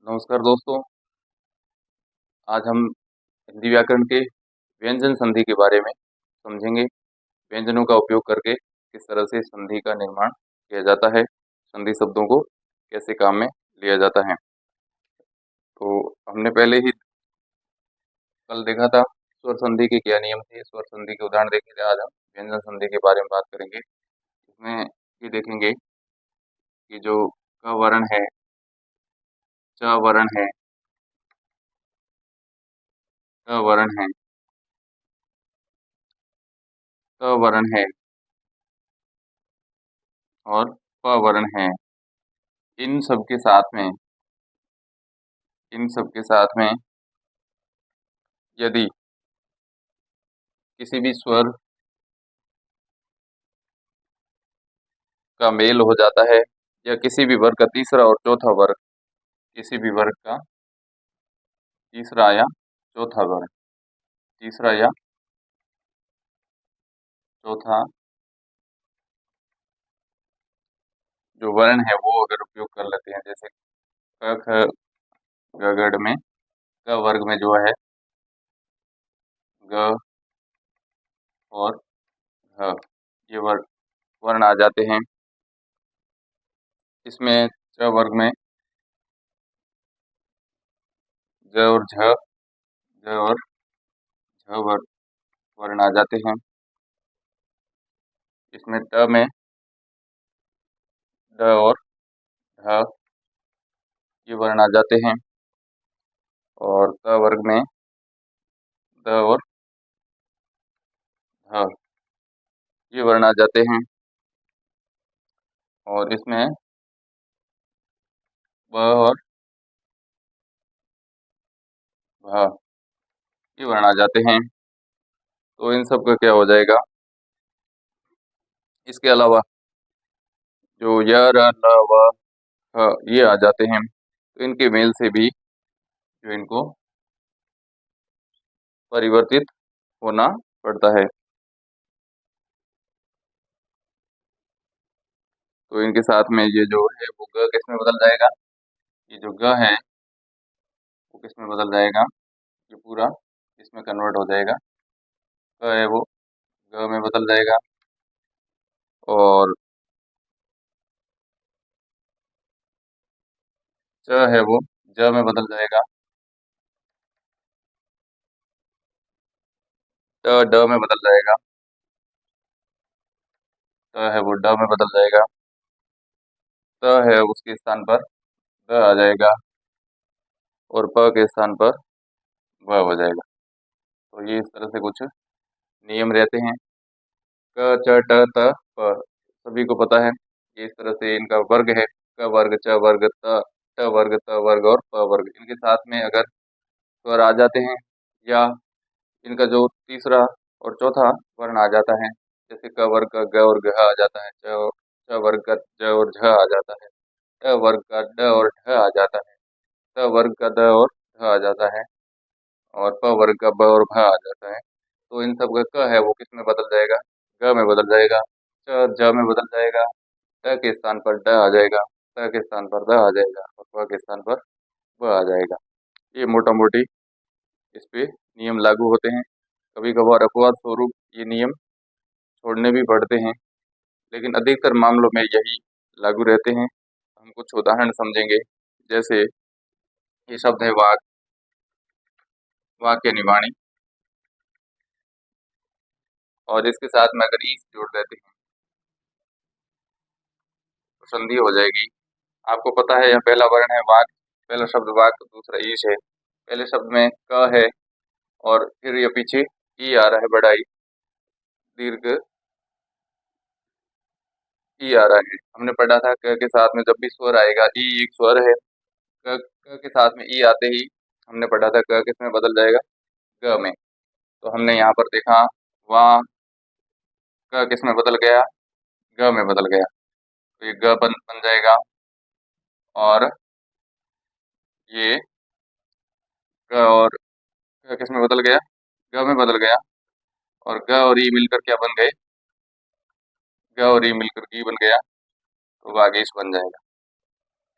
नमस्कार दोस्तों। आज हम हिंदी व्याकरण के व्यंजन संधि के बारे में समझेंगे। व्यंजनों का उपयोग करके किस तरह से संधि का निर्माण किया जाता है, संधि शब्दों को कैसे काम में लिया जाता है। तो हमने पहले ही कल देखा था स्वर संधि के क्या नियम थे, स्वर संधि के उदाहरण देखे थे। आज हम व्यंजन संधि के बारे में बात करेंगे। इसमें ये देखेंगे कि जो क वर्ण है, च वर्ण है, ट वर्ण है, क वर्ण है और प वर्ण है, इन सब के साथ में यदि किसी भी स्वर का मेल हो जाता है या किसी भी वर्ग का तीसरा और चौथा वर्ग, किसी भी वर्ग का तीसरा या चौथा वर्ग, तीसरा या चौथा जो वर्ण है वो अगर उपयोग कर लेते हैं, जैसे क ख ग गड़ में क वर्ग में जो है ग और घ, ये वर्ण आ जाते हैं। इसमें च वर्ग में ज और झ, ज और झ वर्ण आ जाते हैं। इसमें ट में ड और ढ, ये वर्ण आ जाते हैं। और क वर्ग में द और ध, ये वर्ण आ जाते हैं। और इसमें ब और भ, ये वर्ण आ जाते हैं। तो इन सब का क्या हो जाएगा, इसके अलावा जो य र ल व ह ये आ जाते हैं। तो इनके मेल से भी जो इनको परिवर्तित होना पड़ता है। तो इनके साथ में ये जो है वो ग किस में बदल जाएगा, ये जो ग है वो किस में बदल जाएगा, ये पूरा इसमें कन्वर्ट हो जाएगा। क है वो ग में बदल जाएगा और च है वो ज में बदल जाएगा। ट ड में बदल जाएगा। त है वो ड में बदल जाएगा। त है उसके स्थान पर द आ जाएगा और प के स्थान पर व हो जाएगा। तो ये इस तरह से कुछ नियम रहते हैं। क च ट त प सभी को पता है, ये इस तरह से इनका वर्ग है। क वर्ग, च वर्ग, ट वर्ग, त वर्ग और प वर्ग, इनके साथ में अगर स्वर आ जाते हैं या इनका जो तीसरा और चौथा वर्ण आ जाता है, जैसे क वर्ग का ग और घ आ जाता है, च वर्ग का ज और झ आ जाता है, ट वर्ग का ड और ढ आ जाता है, त वर्ग का द और ढ आ जाता है और प वर्ग का ब और भ आ जाता है। तो इन सब का क है वो किस में बदल जाएगा, ग में बदल जाएगा। च ज में बदल जाएगा। ट के स्थान पर ड आ जाएगा, त के स्थान पर द आ जाएगा और प के स्थान पर ब आ जाएगा। ये मोटा मोटी इस पे नियम लागू होते हैं। कभी कभार अपवाद स्वरूप ये नियम छोड़ने भी पड़ते हैं, लेकिन अधिकतर मामलों में यही लागू रहते हैं। हम कुछ उदाहरण समझेंगे। जैसे ये शब्द है वाक, वाक्य निवाणी, और इसके साथ में अगर ईस जोड़ देते हैं तो संधि हो जाएगी। आपको पता है यह पहला वर्ण है वाक, पहला शब्द वाक, दूसरा ईश है। पहले शब्द में क है और फिर ये पीछे ई आ रहा है, बड़ा ई, दीर्घ ई आ रहा है। हमने पढ़ा था क के साथ में जब भी स्वर आएगा, ई एक स्वर है, क के साथ में ई आते ही हमने पढ़ा था क किस में बदल जाएगा, ग में। तो हमने यहाँ पर देखा वहाँ क किस में बदल गया, ग में बदल गया। तो ये ग बन जाएगा और ये ग और क किस में बदल गया, ग में बदल गया और ग और ई मिलकर क्या बन गए, ग और ई मिलकर ई बन गया। तो आगे इस बन जाएगा।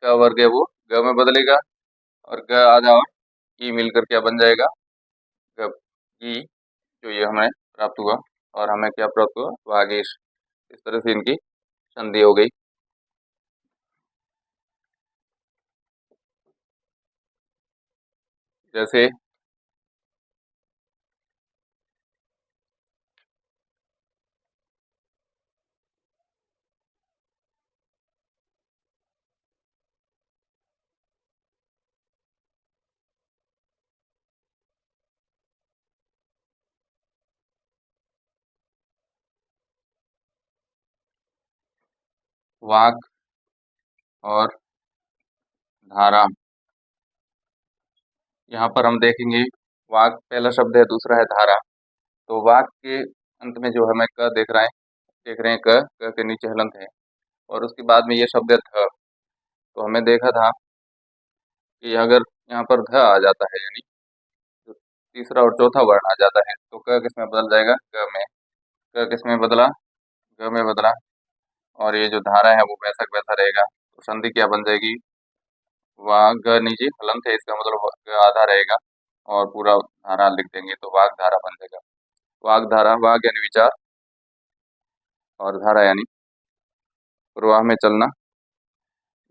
क वर्ग है वो ग में बदलेगा और ग आधा और ई मिलकर क्या बन जाएगा, ग ई, जो ये हमें प्राप्त हुआ। और हमें क्या प्राप्त हुआ, वागीश। इस तरह से इनकी संधि हो गई। जैसे वाक और धारा। यहाँ पर हम देखेंगे, वाक पहला शब्द है, दूसरा है धारा। तो वाक के अंत में जो हमें क देख रहे हैं, क के नीचे हलंत है, और उसके बाद में ये शब्द है ध। तो हमें देखा था कि अगर यहाँ पर ध आ जाता है, यानी जो तीसरा और चौथा वर्ण आ जाता है, तो क किस में बदल जाएगा, ग में। क किस में बदला, ग में बदला। और ये जो धारा है वो वैसा का वैसा रहेगा। तो संधि क्या बन जाएगी, वहाँ ग नीचे हलंत है, इसका मतलब ग आधा रहेगा, और पूरा धारा लिख देंगे तो वाग धारा बन जाएगा। वाग धारा, वाग यानी विचार, और धारा यानी प्रवाह में चलना,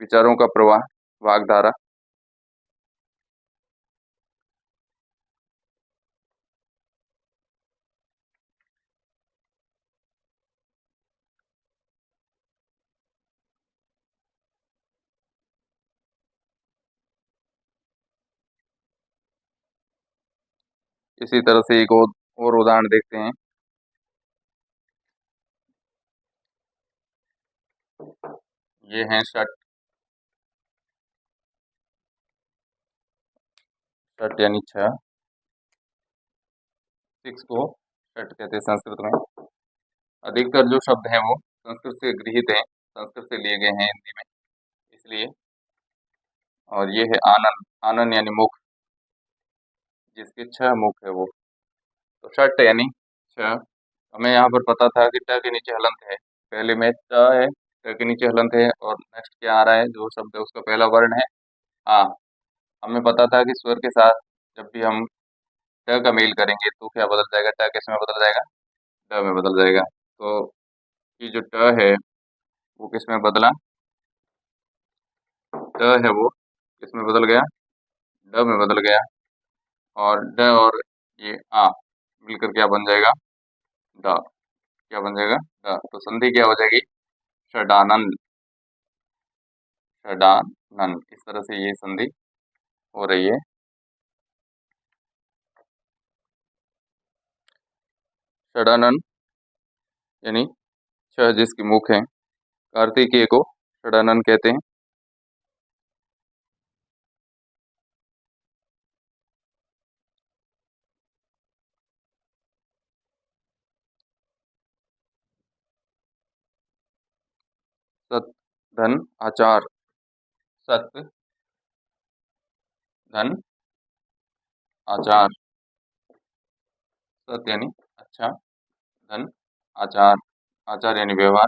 विचारों का प्रवाह, वाग धारा। इसी तरह से एक और उदाहरण देखते हैं। ये है षट। षट यानी छह, सिक्स को षट कहते हैं संस्कृत में। अधिकतर जो शब्द हैं वो संस्कृत से गृहीत हैं, संस्कृत से लिए गए हैं हिंदी में, इसलिए। और ये है आनन। आनन यानी मुख, जिसके छह मुख है वो। तो षट यानी छह। हमें यहाँ पर पता था कि ट के नीचे हलंत है, पहले में ट है, ट के नीचे हलंत है, और नेक्स्ट क्या आ रहा है, जो शब्द है उसका पहला वर्ण है आ। हमें पता था कि स्वर के साथ जब भी हम ट का मेल करेंगे तो क्या बदल जाएगा, ट किस में बदल जाएगा, ड में बदल जाएगा। तो ये जो ट है वो किस में बदला, ट है वो किस में बदल गया, ड में बदल गया। और ड और ये आ मिलकर क्या बन जाएगा, ड। क्या बन जाएगा, ड। तो संधि क्या हो जाएगी, षडानन। षडानन, इस तरह से ये संधि हो रही है। षडानन यानी छह जिसकी मुख है। कार्तिकेय को षडानन कहते हैं। सत, धन, आचार। सत, धन, आचार। सत यानी अच्छा, धन, आचार। आचार यानी व्यवहार,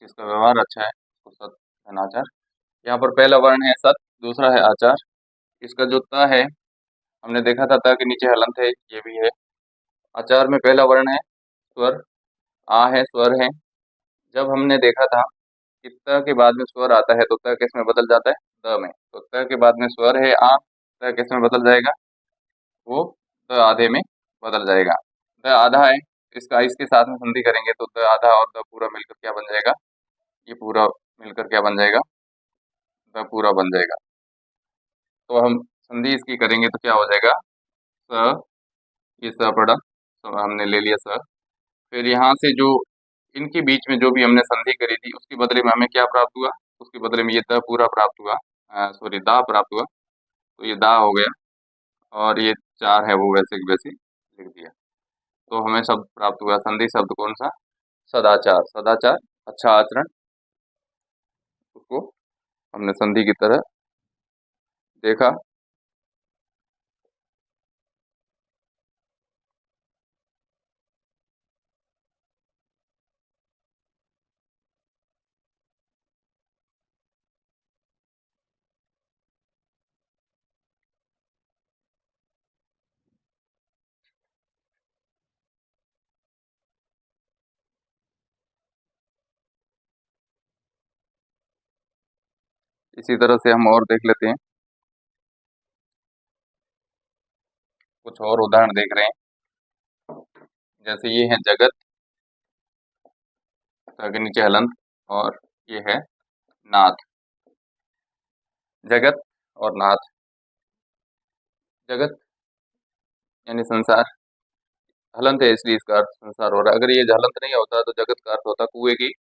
जिसका व्यवहार अच्छा है उसको सत, धन, आचार। यहाँ पर पहला वर्ण है सत, दूसरा है आचार। इसका जो त है, हमने देखा था त के नीचे हलंत है, ये भी है। आचार में पहला वर्ण है स्वर, आ है, स्वर है। जब हमने देखा था कि त के बाद में स्वर आता है तो त किस में बदल जाता है, द में। तो त के बाद में स्वर है आ, त किस में बदल जाएगा, वो द आधे में बदल जाएगा। द आधा है, इसका इसके साथ में संधि करेंगे तो द आधा और द पूरा मिलकर क्या बन जाएगा, ये पूरा मिलकर क्या बन जाएगा, द पूरा बन जाएगा। तो हम संधि इसकी करेंगे तो क्या हो जाएगा, स, ये स पड़ा, हमने ले लिया स। फिर यहाँ से जो इनके बीच में जो भी हमने संधि करी थी उसके बदले में हमें क्या प्राप्त हुआ, उसके बदले में ये द पूरा प्राप्त हुआ, सॉरी दा प्राप्त हुआ। तो ये दा हो गया, और ये चार है वो वैसे की वैसे लिख दिया। तो हमें शब्द प्राप्त हुआ, संधि शब्द कौन सा, सदाचार। सदाचार अच्छा आचरण, उसको हमने संधि की तरह देखा। इसी तरह से हम और देख लेते हैं, कुछ और उदाहरण देख रहे हैं। जैसे ये है जगत, त के नीचे हलंत, और ये है नाथ। जगत और नाथ। जगत यानी संसार, हलंत है इसलिए इसका अर्थ संसार हो रहा है। अगर ये हलंत नहीं होता तो जगत का अर्थ होता कुएं की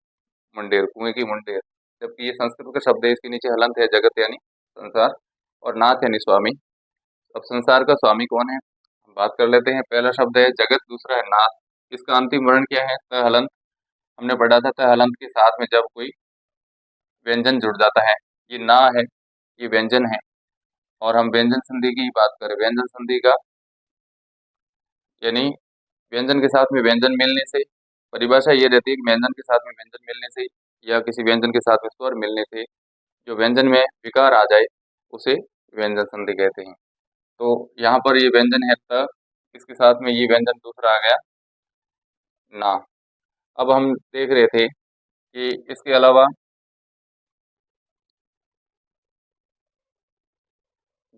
मुंडेर, कुएं की मुंडेर। जबकि ये संस्कृत का शब्द है, इसके नीचे हलंत है, जगत यानी संसार, और नाथ यानी स्वामी। अब संसार का स्वामी कौन है, हम बात कर लेते हैं। पहला शब्द है जगत, दूसरा है नाथ। इसका अंतिम वर्ण क्या है, त हलंत। हमने पढ़ा था त हलंत के साथ में जब कोई व्यंजन जुड़ जाता है, ये ना है, ये व्यंजन है, और हम व्यंजन संधि की बात करें, व्यंजन संधि का यानी व्यंजन के साथ में व्यंजन मिलने से, परिभाषा ये रहती है कि व्यंजन के साथ में व्यंजन मिलने से या किसी व्यंजन के साथ में स्वर मिलने से जो व्यंजन में विकार आ जाए उसे व्यंजन संधि कहते हैं। तो यहाँ पर ये व्यंजन है त, इसके साथ में ये व्यंजन दूसरा आ गया ना। अब हम देख रहे थे कि इसके अलावा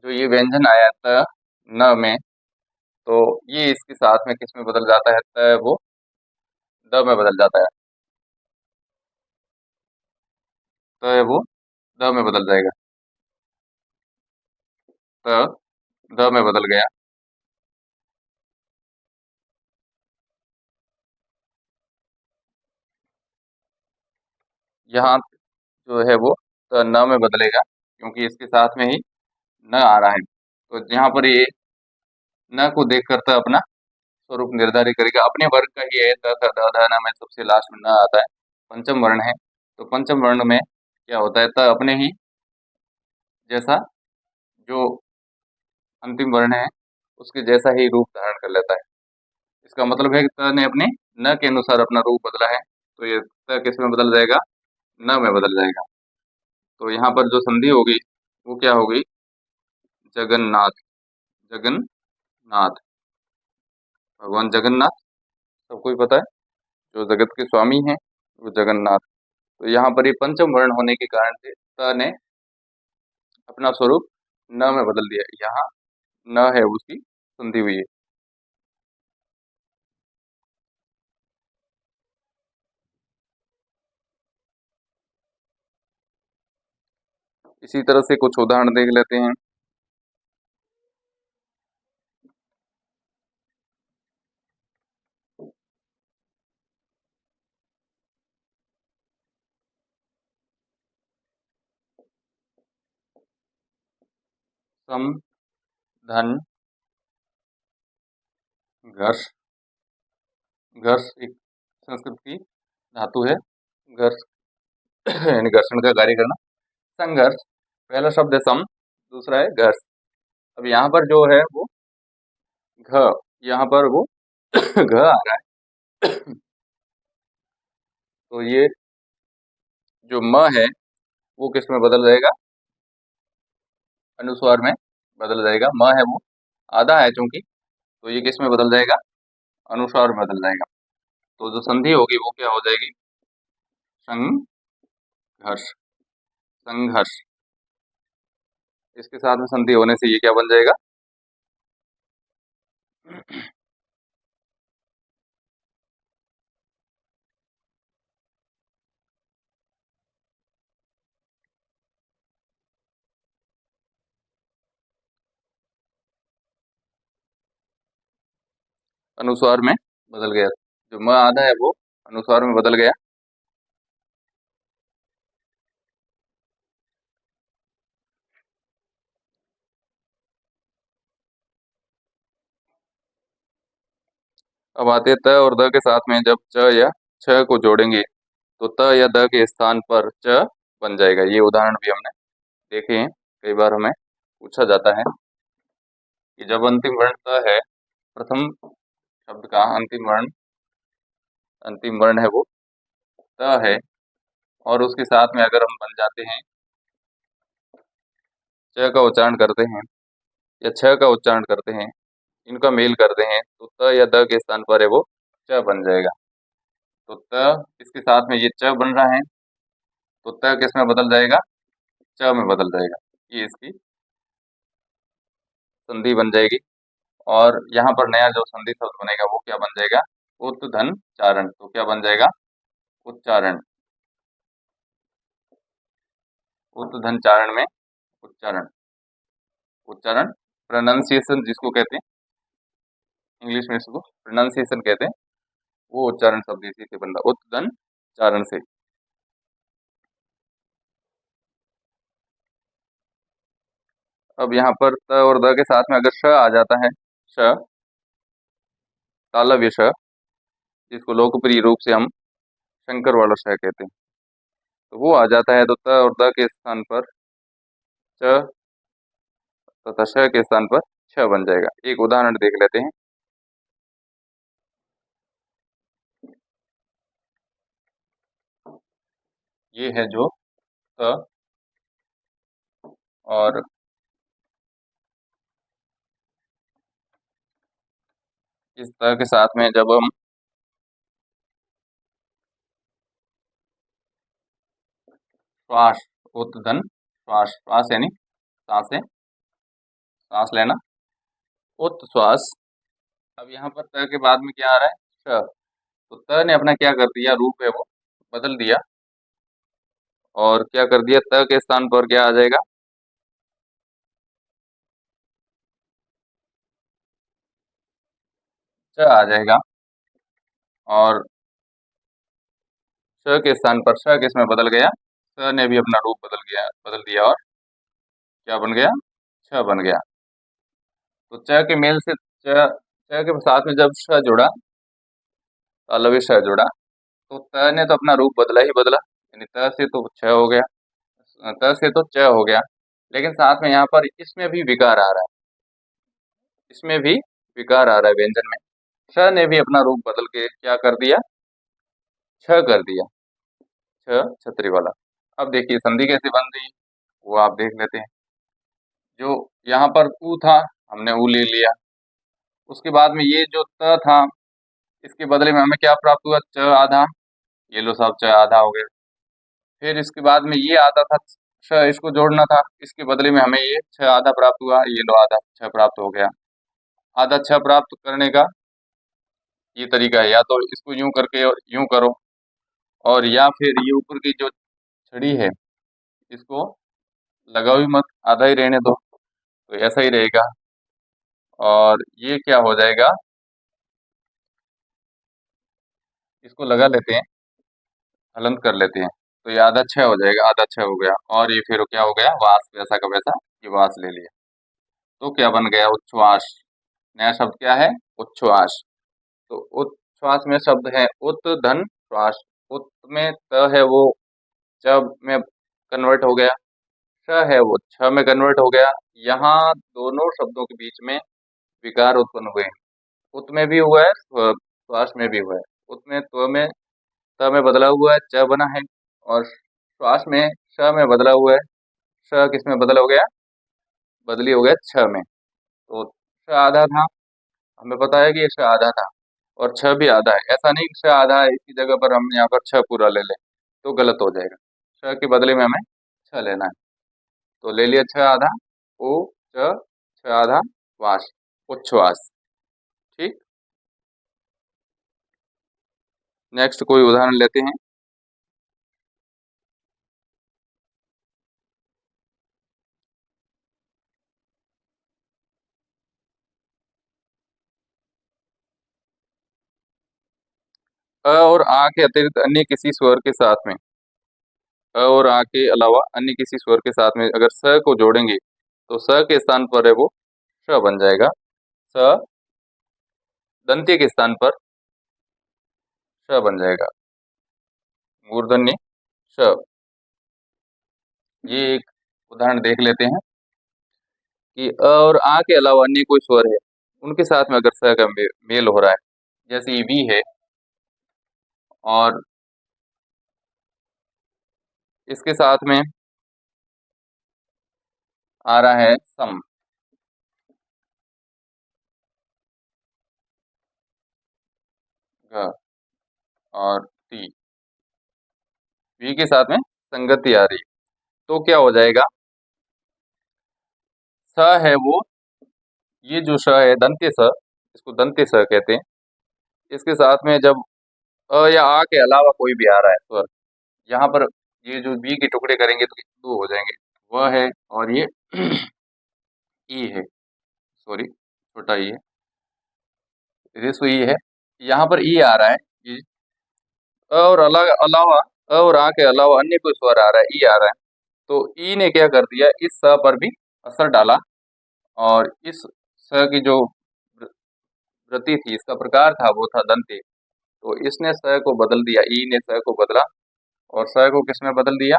जो ये व्यंजन आया त न में, तो ये इसके साथ में किस में बदल जाता है, त वो द में बदल जाता है। त वो द में बदल जाएगा, त द में बदल गया। यहाँ जो है वो त न में बदलेगा, क्योंकि इसके साथ में ही न आ रहा है। तो यहाँ पर ये न को देखकर त अपना स्वरूप निर्धारित करेगा। अपने वर्ग का ही है, त थ द ध न में सबसे लास्ट में न आता है, पंचम वर्ण है। तो पंचम वर्ण में क्या होता है, त अपने ही जैसा जो अंतिम वर्ण है उसके जैसा ही रूप धारण कर लेता है। इसका मतलब है कि त ने अपने न के अनुसार अपना रूप बदला है, तो ये त किस में बदल जाएगा, न में बदल जाएगा। तो यहाँ पर जो संधि होगी वो क्या होगी, जगन्नाथ। जगन्नाथ, भगवान जगन्नाथ सबको ही पता है, जो जगत के स्वामी हैं वो जगन्नाथ। तो यहाँ पर ये पंचम वर्ण होने के कारण से त ने अपना स्वरूप न में बदल दिया, यहाँ न है उसकी संधि हुई है। इसी तरह से कुछ उदाहरण देख लेते हैं। सम, धन, घर्ष। घर्ष एक संस्कृत की धातु है, घर्ष यानी घर्षण का कार्य करना। संघर्ष, पहला शब्द है सम, दूसरा है घर्ष। अब यहाँ पर जो है वो घ, यहाँ पर वो घ आ रहा है। तो ये जो म है वो किस में बदल जाएगा, अनुस्वार में बदल जाएगा। म है वो आधा है चूंकि, तो ये किस में बदल जाएगा, अनुस्वार में बदल जाएगा। तो जो संधि होगी वो क्या हो जाएगी, संघर्ष। संघर्ष, इसके साथ में संधि होने से ये क्या बन जाएगा, अनुस्वार में बदल गया। जो म आधा है वो अनुस्वार में बदल गया। अब आते हैं त और द के साथ में जब च या छ को जोड़ेंगे तो त या द के स्थान पर च बन जाएगा। ये उदाहरण भी हमने देखे हैं, कई बार हमें पूछा जाता है कि जब अंतिम वर्ण त है, प्रथम शब्द का अंतिम वर्ण है वो त है, और उसके साथ में अगर हम बन जाते हैं, च का उच्चारण करते हैं या छ का उच्चारण करते हैं, इनका मेल करते हैं, तो त या द के स्थान पर है वो च बन जाएगा। तो त इसके साथ में ये च बन रहा है, तो त किस में बदल जाएगा, च में बदल जाएगा। ये इसकी संधि बन जाएगी। और यहाँ पर नया जो संधि शब्द बनेगा वो क्या बन जाएगा? उद्धन चारण। तो क्या बन जाएगा? उच्चारण। उद्धन चारण में उच्चारण। उच्चारण, प्रोनाउंसिएशन जिसको कहते हैं, इंग्लिश में इसको प्रोनाउंसिएशन कहते हैं, वो उच्चारण शब्द इसी से बन रहा, उद्दन चारण से। अब यहाँ पर त और द के साथ में अगर श आ जाता है, श, तालव्य श, जिसको लोकप्रिय रूप से हम शंकर वाला श कहते हैं, तो वो आ जाता है तो त और द के स्थान पर च तथा श के स्थान पर छ बन जाएगा। एक उदाहरण देख लेते हैं। ये है जो त, और इस त के साथ में जब हम श्वास, उद्दन श्वास, श्वास यानी सांसें, सांस लेना, उच्छ्वास। अब यहाँ पर त के बाद में क्या आ रहा है? श। तो त ने अपना क्या कर दिया, रूप है वो बदल दिया, और क्या कर दिया, त के स्थान पर क्या आ जाएगा? च आ जाएगा। और श के स्थान पर श किसमें बदल गया? स ने भी अपना रूप बदल दिया, और क्या बन गया? छ बन गया। तो च के मेल से च के साथ में जब श जुड़ा, तालव्य श जुड़ा, तो त ने तो अपना रूप बदला ही बदला, यानी त से तो छ हो गया, त से तो च हो गया, लेकिन साथ में यहाँ पर इसमें भी विकार आ रहा है, इसमें भी विकार आ रहा है व्यंजन में। श ने भी अपना रूप बदल के क्या कर दिया? छ कर दिया, छ छतरी वाला। अब देखिए संधि कैसे बन रही, वो आप देख लेते हैं। जो यहाँ पर ऊ था, हमने ऊ ले लिया, उसके बाद में ये जो त था, इसके बदले में हमें क्या प्राप्त हुआ? च आधा। ये लो साहब, च आधा हो गया। फिर इसके बाद में ये आधा था, छ, इसको जोड़ना था, इसके बदले में हमें ये छ आधा प्राप्त हुआ, ये लो आधा छ प्राप्त हो गया। आधा छ प्राप्त करने का ये तरीका है, या तो इसको यूं करके यूं करो, और या फिर ये ऊपर की जो छड़ी है, इसको लगाओ ही मत, आधा ही रहने दो, तो ऐसा ही रहेगा। और ये क्या हो जाएगा, इसको लगा लेते हैं, हलंत कर लेते हैं, तो ये आधा छः हो जाएगा, आधा छः हो गया, और ये फिर क्या हो गया, वास, वैसा का वैसा, ये वास ले लिया, तो क्या बन गया? उच्छ्वास। नया शब्द क्या है? उच्छ्वास। तो उच्छ्वास में शब्द है उत धन श्वास। उत में त है वो च में कन्वर्ट हो गया, श है वो छ में कन्वर्ट हो गया। यहाँ दोनों शब्दों के बीच में विकार उत्पन्न हुए हैं। उत में भी हुआ है, श्वास में भी हुआ है। उत में त्व में त में बदला हुआ है, च बना है, और श्वास में श में बदला हुआ है, श किस में बदला हो गया? बदली हो गया छ में। तो श आधा था, हमें पता है कि ये श आधा था, और छ भी आधा है। ऐसा नहीं कि छ आधा है, इसकी जगह पर हम यहाँ पर छ पूरा ले लें तो गलत हो जाएगा। छ के बदले में हमें छ लेना है, तो ले लिया छ आधा, ओ च, छ आधा वास, उच्छ्वास। ठीक। नेक्स्ट कोई उदाहरण लेते हैं। अ और आ के अतिरिक्त अन्य किसी स्वर के साथ में, अ और आ के अलावा अन्य किसी स्वर के साथ में अगर स को जोड़ेंगे, तो स के स्थान पर है वो श बन जाएगा। स, दंत्य के स्थान पर श बन जाएगा, मूर्धन्य श। ये एक उदाहरण देख लेते हैं कि अ और आ के अलावा अन्य कोई स्वर है, उनके साथ में अगर स का मेल हो रहा है, जैसे ये वी है, और इसके साथ में आ रहा है सम, घ, और टी, वी के साथ में संगति आ रही है, तो क्या हो जाएगा, स है वो, ये जो श है दंत्य स, इसको दंत्य स कहते हैं। इसके साथ में जब अ या आ के अलावा कोई भी आ रहा है स्वर, यहाँ पर ये जो बी के टुकड़े करेंगे तो दो हो जाएंगे, वह है और ये ई है, सॉरी छोटा ई है, ऋस्व ई है। यहाँ पर ई आ रहा है, ये और अलावा और आ के अलावा अन्य कोई स्वर आ रहा है, ई आ रहा है, तो ई ने क्या कर दिया, इस स पर भी असर डाला और इस स की जो वृ- वृत्ति थी, इसका प्रकार था, वो था दंते। तो इसने स को बदल दिया, ई ने स को बदला और स को किस में बदल दिया,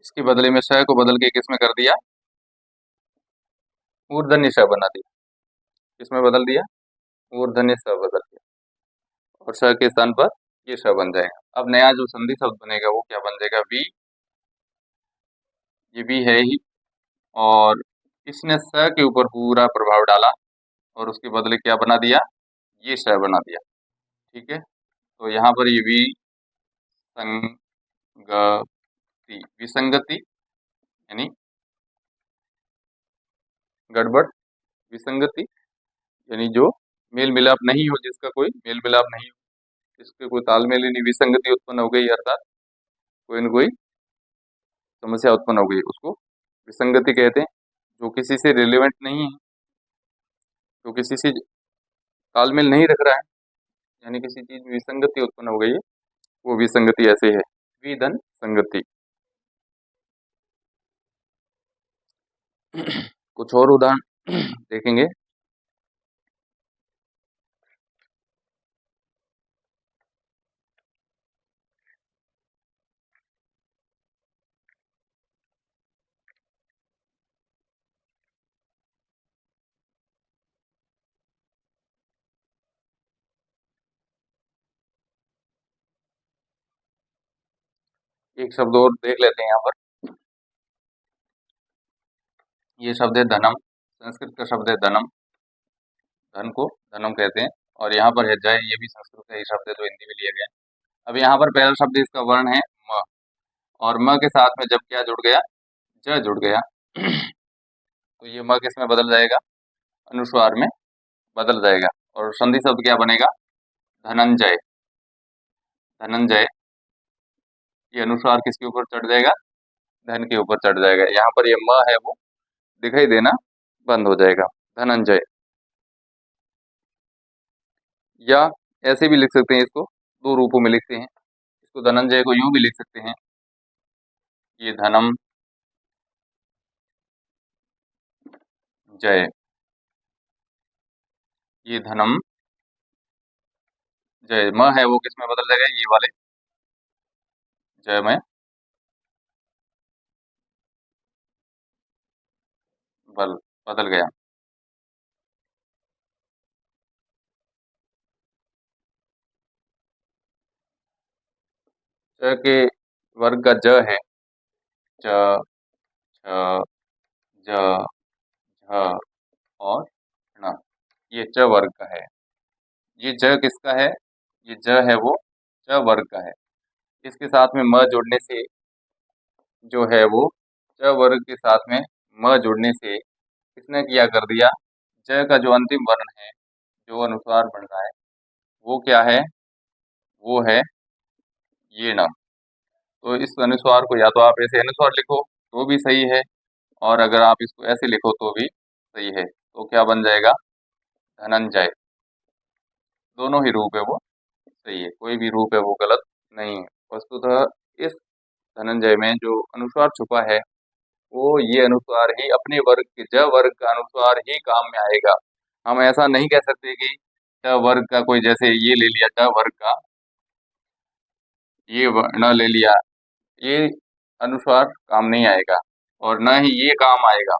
इसके बदले में स को बदल के किस में कर दिया, मूर्धन्य स बना दिया। किस में बदल दिया, मूर्धन्य स बदल दिया और स के स्थान पर ये स बन जाएगा। अब नया जो संधि शब्द बनेगा वो क्या बन जाएगा, वी, ये भी है ही, और इसने स के ऊपर पूरा प्रभाव डाला और उसके बदले क्या बना दिया, ये स बना दिया। ठीक है, तो यहाँ पर ये विसंगति यानी गड़बड़, विसंगति यानी जो मेल मिलाप नहीं हो, जिसका कोई मेल मिलाप नहीं हो, जिसके कोई तालमेल ही नहीं, विसंगति उत्पन्न हो गई, अर्थात कोई न कोई समस्या उत्पन्न हो गई, उसको विसंगति कहते हैं। जो किसी से रिलेवेंट नहीं है, जो किसी से तालमेल नहीं रख रहा है, यानी किसी चीज में विसंगति उत्पन्न हो गई है, वो विसंगति ऐसे है, विधन संगति। कुछ और उदाहरण देखेंगे। एक शब्द और देख लेते हैं यहाँ पर। ये शब्द है धनम, संस्कृत का शब्द है धनम, धन को धनम कहते हैं। और यहाँ पर है जय, ये भी संस्कृत का ही शब्द है जो हिंदी में लिया गया है। अब यहाँ पर पहला शब्द इसका वर्ण है म, और म के साथ में जब क्या जुड़ गया, ज जुड़ गया, तो ये म किस में बदल जाएगा, अनुस्वार में बदल जाएगा और संधि शब्द क्या बनेगा, धनंजय। धनंजय, ये अनुस्वार किसके ऊपर चढ़ जाएगा, धन के ऊपर चढ़ जाएगा। यहाँ पर ये म है वो दिखाई देना बंद हो जाएगा, धनंजय। या ऐसे भी लिख सकते हैं इसको, दो रूपों में लिखते हैं इसको, धनंजय को यूं भी लिख सकते हैं, ये धनम जय, ये धनम जय। म है वो किस में बदल जाएगा, ये वाले जय में बल बदल गया। च के वर्ग का ज है, च, छ, ज, झ और ण, ये च वर्ग का है। ये ज किसका है, ये ज है वो च वर्ग का है। इसके साथ में म जोड़ने से जो है वो, च वर्ग के साथ में म जोड़ने से किसने किया कर दिया, ज का जो अंतिम वर्ण है, जो अनुस्वार बन रहा है, वो क्या है, वो है ये न। तो इस अनुस्वार को या तो आप ऐसे अनुस्वार लिखो तो भी सही है, और अगर आप इसको ऐसे लिखो तो भी सही है। तो क्या बन जाएगा, धनंजय। दोनों ही रूप है वो सही है, कोई भी रूप है वो गलत नहीं है। वस्तुतः इस धनंजय में जो अनुस्वार छुपा है, वो ये अनुस्वार ही अपने वर्ग के ज वर्ग का अनुस्वार ही काम में आएगा। हम ऐसा नहीं कह सकते कि च वर्ग का कोई, जैसे ये ले लिया च वर्ग का, ये न ले लिया, ये अनुस्वार काम नहीं आएगा और न ही ये काम आएगा।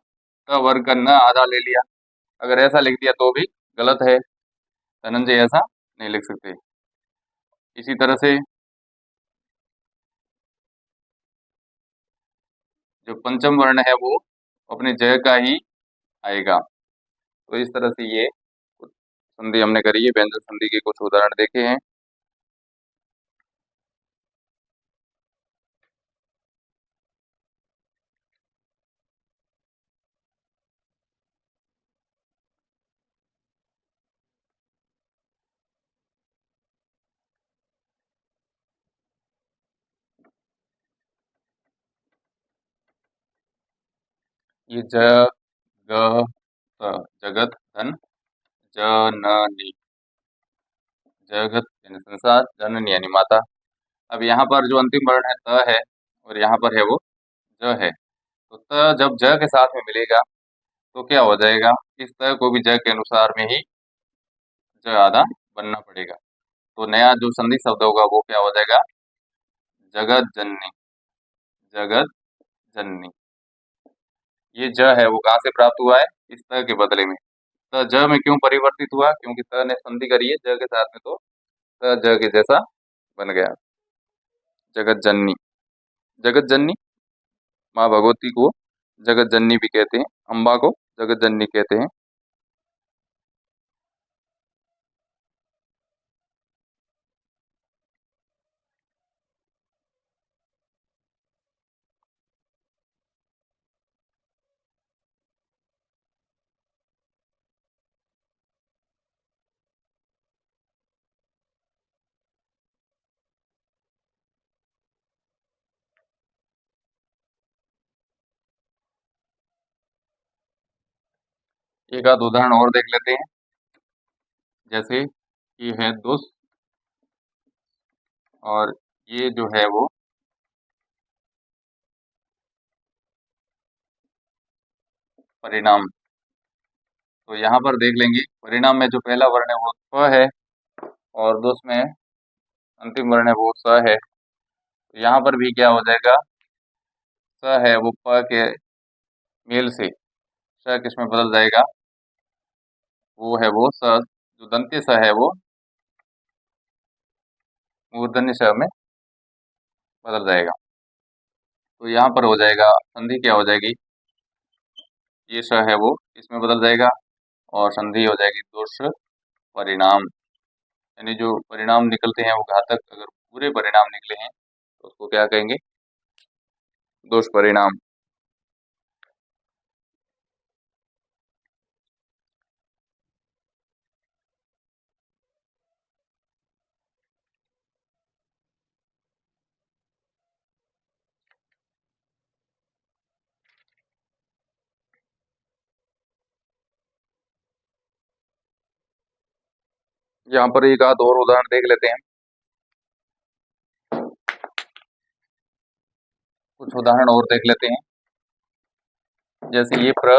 क वर्ग का न आधा ले लिया, अगर ऐसा लिख दिया तो भी गलत है, धनंजय ऐसा नहीं लिख सकते। इसी तरह से जो पंचम वर्ण है वो अपने जय का ही आएगा। तो इस तरह से ये कुछ संधि हमने करी है, व्यंजन संधि के कुछ उदाहरण देखे हैं। ये ज ग त, जगत धन जननी, जगत यानी संसार, जननी यानी माता। अब यहाँ पर जो अंतिम वर्ण है त है, और यहाँ पर है वो ज है। तो त जब ज के साथ में मिलेगा तो क्या हो जाएगा, इस त को भी ज के अनुसार में ही ज आधा बनना पड़ेगा। तो नया जो संधि शब्द होगा वो क्या हो जाएगा, जगत जननी, जगत जननी। ये ज है वो कहाँ से प्राप्त हुआ है, इस त के बदले में। त ज में क्यों परिवर्तित हुआ, क्योंकि त ने संधि करी है ज के साथ में, तो त ज के जैसा बन गया, जगत जननी। जगत जननी, माँ भगवती को जगत जननी भी कहते हैं, अम्बा को जगत जननी कहते हैं। एक आध उदाहरण और देख लेते हैं, जैसे ये है दुष्ट, और ये जो है वो परिणाम। तो यहाँ पर देख लेंगे, परिणाम में जो पहला वर्ण है वो प है, और दुष्ट में अंतिम वर्ण है वो स है। तो यहाँ पर भी क्या हो जाएगा, स है वो प के मेल से स किस में बदल जाएगा, वो है वो स, जो दंत्य स है वो मूर्धन्य स में बदल जाएगा। तो यहाँ पर हो जाएगा संधि क्या हो जाएगी, ये स है वो इसमें बदल जाएगा, और संधि हो जाएगी दुष्परिणाम। यानी जो परिणाम निकलते हैं वो घातक, अगर पूरे परिणाम निकले हैं तो उसको क्या कहेंगे, दुष्परिणाम। यहाँ पर एक आध और उदाहरण देख लेते हैं, कुछ उदाहरण और देख लेते हैं, जैसे ये प्र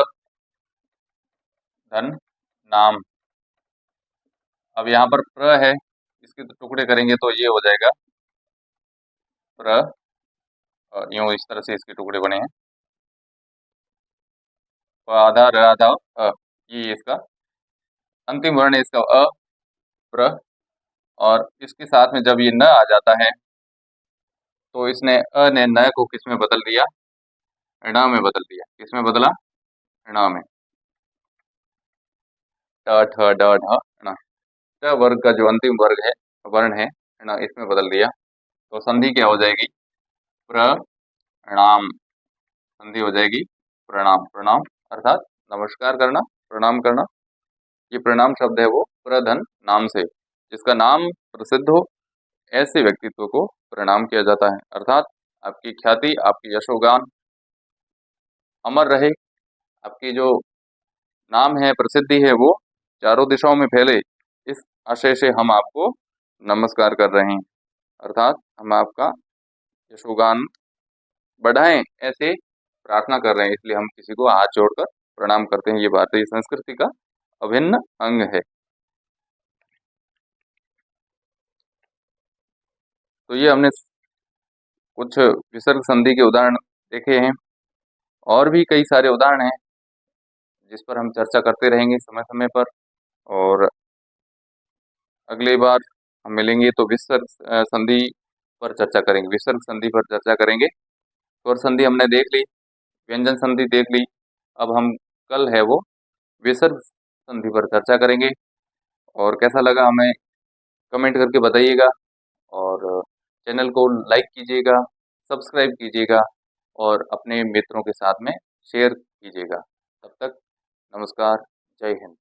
धन नाम। अब यहाँ पर प्र है, इसके तो टुकड़े करेंगे तो ये हो जाएगा प्र, यूं इस तरह से इसके टुकड़े बने हैं, प आधा र आधा अ, ये इसका अंतिम वर्ण है, इसका अ, प्र। और इसके साथ में जब ये न आ जाता है तो इसने अ ने न को किस में बदल दिया, ण में बदल दिया। किस में बदला, ण में। ट ठ ड ढ ण, ट वर्ग का जो अंतिम वर्ग है, वर्ण है, ण इसमें बदल दिया। तो संधि क्या हो जाएगी, प्रणाम। संधि हो जाएगी प्रणाम। प्रणाम अर्थात नमस्कार करना, प्रणाम करना। ये प्रणाम शब्द है वो प्रधन नाम से, जिसका नाम प्रसिद्ध हो ऐसे व्यक्तित्व को प्रणाम किया जाता है। अर्थात आपकी ख्याति, आपकी यशोगान अमर रहे, आपकी जो नाम है, प्रसिद्धि है, वो चारों दिशाओं में फैले, इस आशय से हम आपको नमस्कार कर रहे हैं। अर्थात हम आपका यशोगान बढ़ाएं, ऐसे प्रार्थना कर रहे हैं, इसलिए हम किसी को हाथ जोड़कर प्रणाम करते हैं। ये भारतीय संस्कृति का अभिन्न अंग है। तो ये हमने कुछ विसर्ग संधि के उदाहरण देखे हैं, और भी कई सारे उदाहरण हैं जिस पर हम चर्चा करते रहेंगे समय समय पर। और अगली बार हम मिलेंगे तो विसर्ग संधि पर चर्चा करेंगे, विसर्ग संधि पर चर्चा करेंगे। स्वर संधि हमने देख ली, व्यंजन संधि देख ली, अब हम कल है वो विसर्ग संधि पर चर्चा करेंगे। और कैसा लगा हमें कमेंट करके बताइएगा, और चैनल को लाइक कीजिएगा, सब्सक्राइब कीजिएगा, और अपने मित्रों के साथ में शेयर कीजिएगा। तब तक नमस्कार, जय हिंद।